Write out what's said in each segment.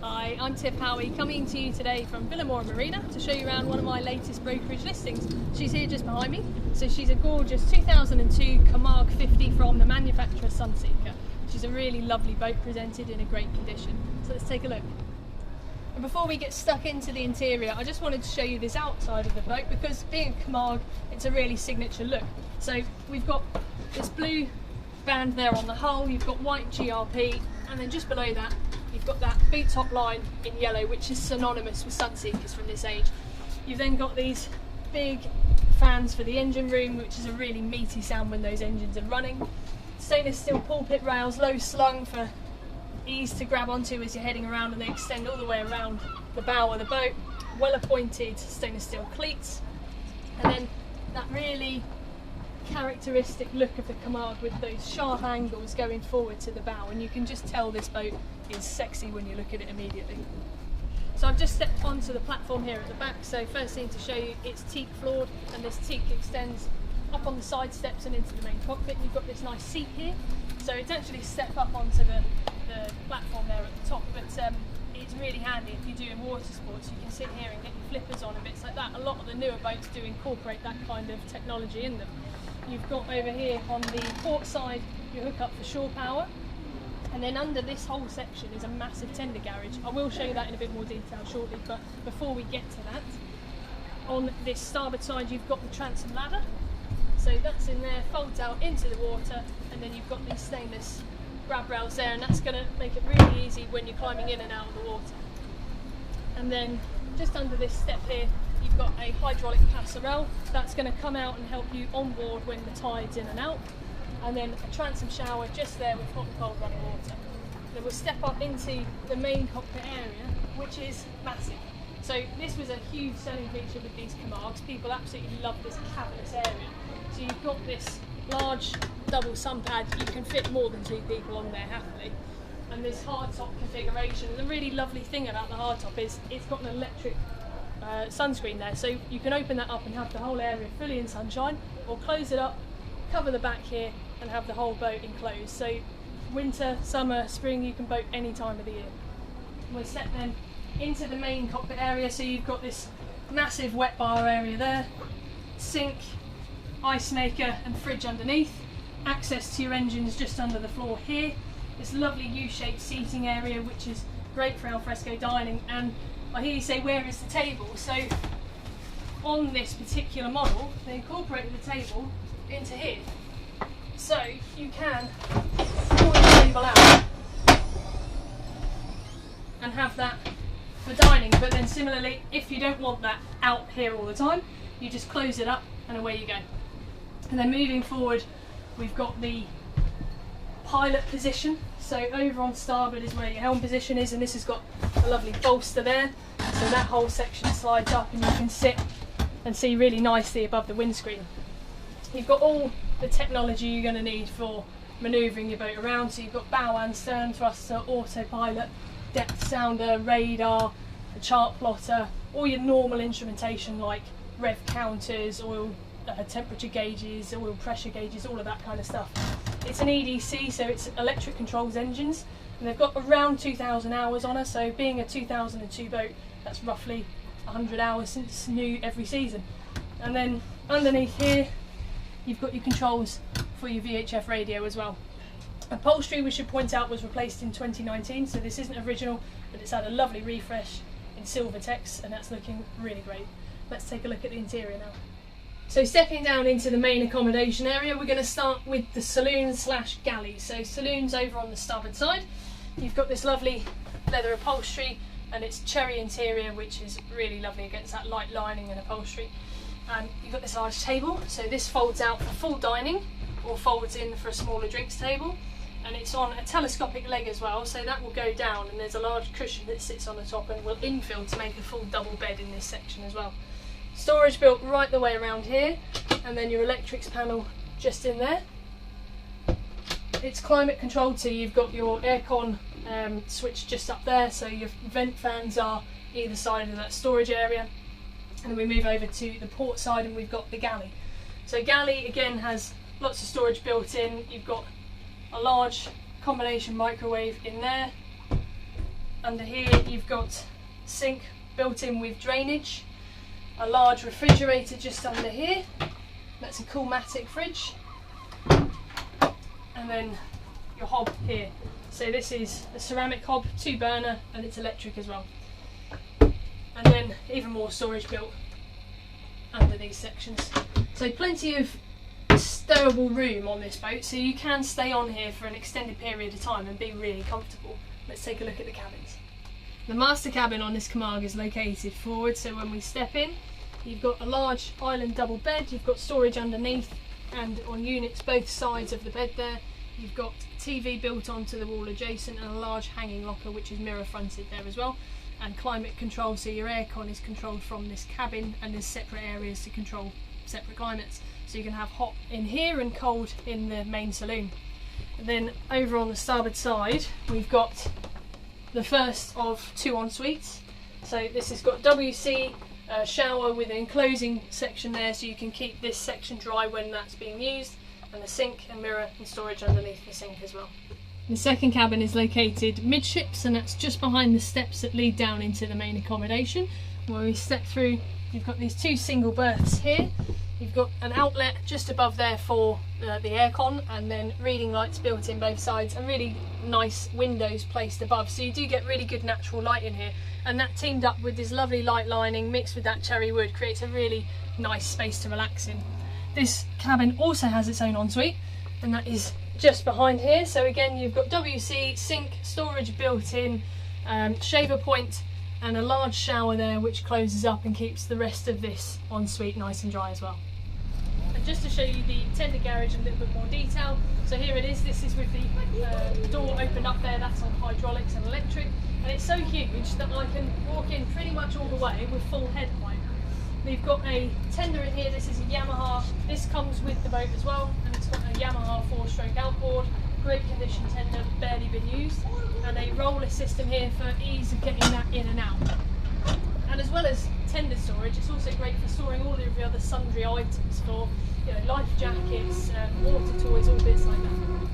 Hi, I'm Tiff Howie, coming to you today from Villamora Marina to show you around one of my latest brokerage listings. She's here just behind me. So she's a gorgeous 2002 Camargue 50 from the manufacturer Sunseeker. She's a really lovely boat presented in a great condition. So let's take a look. And before we get stuck into the interior, I just wanted to show you this outside of the boat because being a Camargue, it's a really signature look. So we've got this blue band there on the hull, you've got white GRP, and then just below that you've got that boot top line in yellow, which is synonymous with Sunseekers from this age. You've then got these big fans for the engine room, which is a really meaty sound when those engines are running. Stainless steel pulpit rails, low slung for ease to grab onto as you're heading around, and they extend all the way around the bow of the boat. Well appointed stainless steel cleats, and then that really characteristic look of the Camargue with those sharp angles going forward to the bow, and you can just tell this boat is sexy when you look at it immediately. So I've just stepped onto the platform here at the back. So first thing to show you, it's teak floored, and this teak extends up on the side steps and into the main cockpit. You've got this nice seat here, so it's actually step up onto the platform there at the top, but it's really handy if you're doing water sports. You can sit here and get your flippers on and bits like that. A lot of the newer boats do incorporate that kind of technology in them. You've got over here on the port side your hook up for shore power, and then under this whole section is a massive tender garage. I will show you that in a bit more detail shortly, but before we get to that, on this starboard side you've got the transom ladder. So that's in there, folds out into the water, and then you've got these stainless grab rails there, and that's going to make it really easy when you're climbing in and out of the water. And then just under this step here you've got a hydraulic passerelle that's going to come out and help you on board when the tide's in and out, and then a transom shower just there with hot and cold running water. Then we'll step up into the main cockpit area, which is massive. So this was a huge selling feature with these Camargues. People absolutely love this cavernous area. So you've got this large double sun pad, you can fit more than 2 people on there happily. And this hardtop configuration, and the really lovely thing about the hardtop is it's got an electric sunscreen there, so you can open that up and have the whole area fully in sunshine, or close it up, cover the back here, and have the whole boat enclosed. So winter, summer, spring, you can boat any time of the year. We'll step then into the main cockpit area. So you've got this massive wet bar area there, sink, ice maker and fridge underneath, access to your engines just under the floor here, this lovely U-shaped seating area which is great for alfresco dining. And I hear you say, where is the table? So on this particular model they incorporated the table into here, so you can pull the table out and have that for dining. But then similarly, if you don't want that out here all the time, you just close it up and away you go. And then moving forward, we've got the pilot position. So over on starboard is where your helm position is, and this has got a lovely bolster there. So that whole section slides up and you can sit and see really nicely above the windscreen. You've got all the technology you're going to need for manoeuvring your boat around. So you've got bow and stern thruster, autopilot, depth sounder, radar, a chart plotter, all your normal instrumentation like rev counters, oil temperature gauges, oil pressure gauges, all of that kind of stuff. It's an EDC, so it's electric controls engines, and they've got around 2,000 hours on her. So being a 2002 boat, that's roughly 100 hours since new every season. And then underneath here you've got your controls for your VHF radio as well. Upholstery, we should point out, was replaced in 2019, so this isn't original, but it's had a lovely refresh in silver text, and that's looking really great. Let's take a look at the interior now. So stepping down into the main accommodation area, we're going to start with the saloon slash galley. So saloon's over on the starboard side. You've got this lovely leather upholstery, and it's cherry interior, which is really lovely against that light lining and upholstery. You've got this large table, so this folds out for full dining or folds in for a smaller drinks table, and it's on a telescopic leg as well, so that will go down, and there's a large cushion that sits on the top and will infill to make a full double bed in this section as well. Storage built right the way around here, and then your electrics panel just in there. It's climate controlled, so you've got your aircon switch just up there, so your vent fans are either side of that storage area. And then we move over to the port side and we've got the galley. So galley again has lots of storage built in. You've got a large combination microwave in there, Under here you've got sink built in with drainage, a large refrigerator just under here, that's a Coolmatic fridge, and then your hob here. So this is a ceramic hob, 2 burner, and it's electric as well. And then even more storage built under these sections. So plenty of stowable room on this boat, so you can stay on here for an extended period of time and be really comfortable. Let's take a look at the cabins. The master cabin on this Camargue is located forward, so when we step in, you've got a large island double bed, you've got storage underneath, and on units both sides of the bed there, you've got TV built onto the wall adjacent and a large hanging locker which is mirror fronted there as well, and climate control, so your aircon is controlled from this cabin, and there's separate areas to control separate climates, so you can have hot in here and cold in the main saloon. And then over on the starboard side we've got the first of 2 en-suites. So this has got WC, shower with an enclosing section there so you can keep this section dry when that's being used, and a sink and mirror and storage underneath the sink as well. The second cabin is located midships, and that's just behind the steps that lead down into the main accommodation. When we step through, you've got these 2 single berths here. You've got an outlet just above there for the aircon, and then reading lights built in both sides, and really nice windows placed above, so you do get really good natural light in here, and that teamed up with this lovely light lining mixed with that cherry wood creates a really nice space to relax in. This cabin also has its own ensuite, and that is just behind here. So again, you've got WC, sink, storage built in, shaver point, and a large shower there which closes up and keeps the rest of this ensuite nice and dry as well. And just to show you the tender garage in a little bit more detail, so here it is. This is with the door opened up there, that's on hydraulics and electric, and it's so huge that I can walk in pretty much all the way with full head height. We've got a tender in here. This is a Yamaha, this comes with the boat as well, and it's got a Yamaha 4-stroke outboard, great condition tender, barely been used, and a roller system here for ease of getting that in and out. And as well as tender storage, it's also great for storing all of your other sundry items for, you know, life jackets, water toys, all bits like that.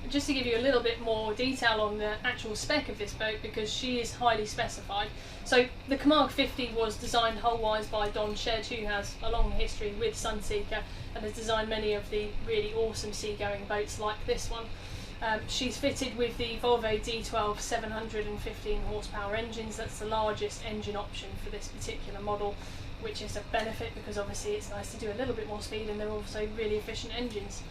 Just to give you a little bit more detail on the actual spec of this boat, because she is highly specified. So the Camargue 50 was designed hull-wise by Don Shedd, who has a long history with Sunseeker and has designed many of the really awesome seagoing boats like this one. She's fitted with the Volvo D12 715 horsepower engines. That's the largest engine option for this particular model, which is a benefit because obviously it's nice to do a little bit more speed, and they're also really efficient engines.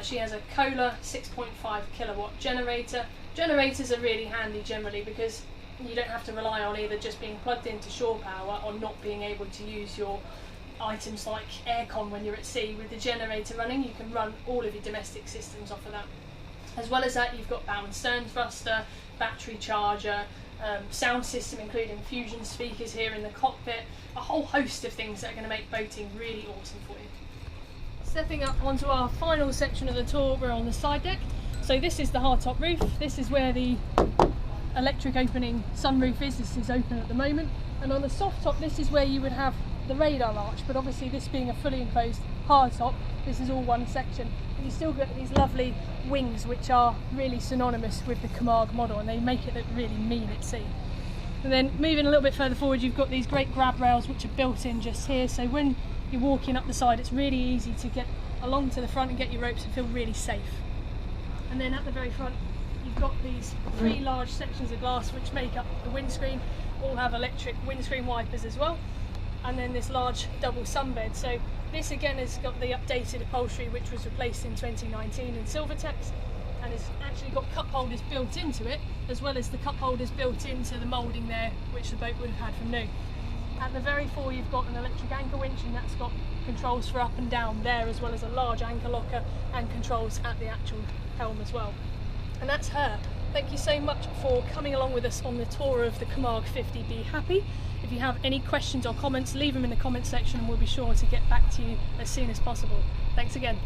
She has a Kohler 6.5 kilowatt generator. Generators are really handy generally because you don't have to rely on either just being plugged into shore power or not being able to use your items like aircon when you're at sea. With the generator running, you can run all of your domestic systems off of that. As well as that, you've got bow and stern thruster, battery charger, sound system including fusion speakers here in the cockpit, a whole host of things that are going to make boating really awesome for you. Stepping up onto our final section of the tour, we're on the side deck. So this is the hardtop roof. This is where the electric opening sunroof is. This is open at the moment. And on the soft top, this is where you would have the radar arch, but obviously this being a fully enclosed hardtop, this is all one section. But you still get these lovely wings which are really synonymous with the Camargue model, and they make it look really mean at sea. And then moving a little bit further forward, you've got these great grab rails which are built in just here, so when you're walking up the side it's really easy to get along to the front and get your ropes and feel really safe. And then at the very front you've got these 3 large sections of glass which make up the windscreen, all have electric windscreen wipers as well, and then this large double sunbed. So this again has got the updated upholstery which was replaced in 2019 in Silvertex, and it's actually got cup holders built into it, as well as the cup holders built into the moulding there which the boat would have had from new. At the very fore you've got an electric anchor winch, and that's got controls for up and down there, as well as a large anchor locker and controls at the actual helm as well. And that's her. Thank you so much for coming along with us on the tour of the Camargue 50. Be happy. If you have any questions or comments, leave them in the comment section and we'll be sure to get back to you as soon as possible. Thanks again.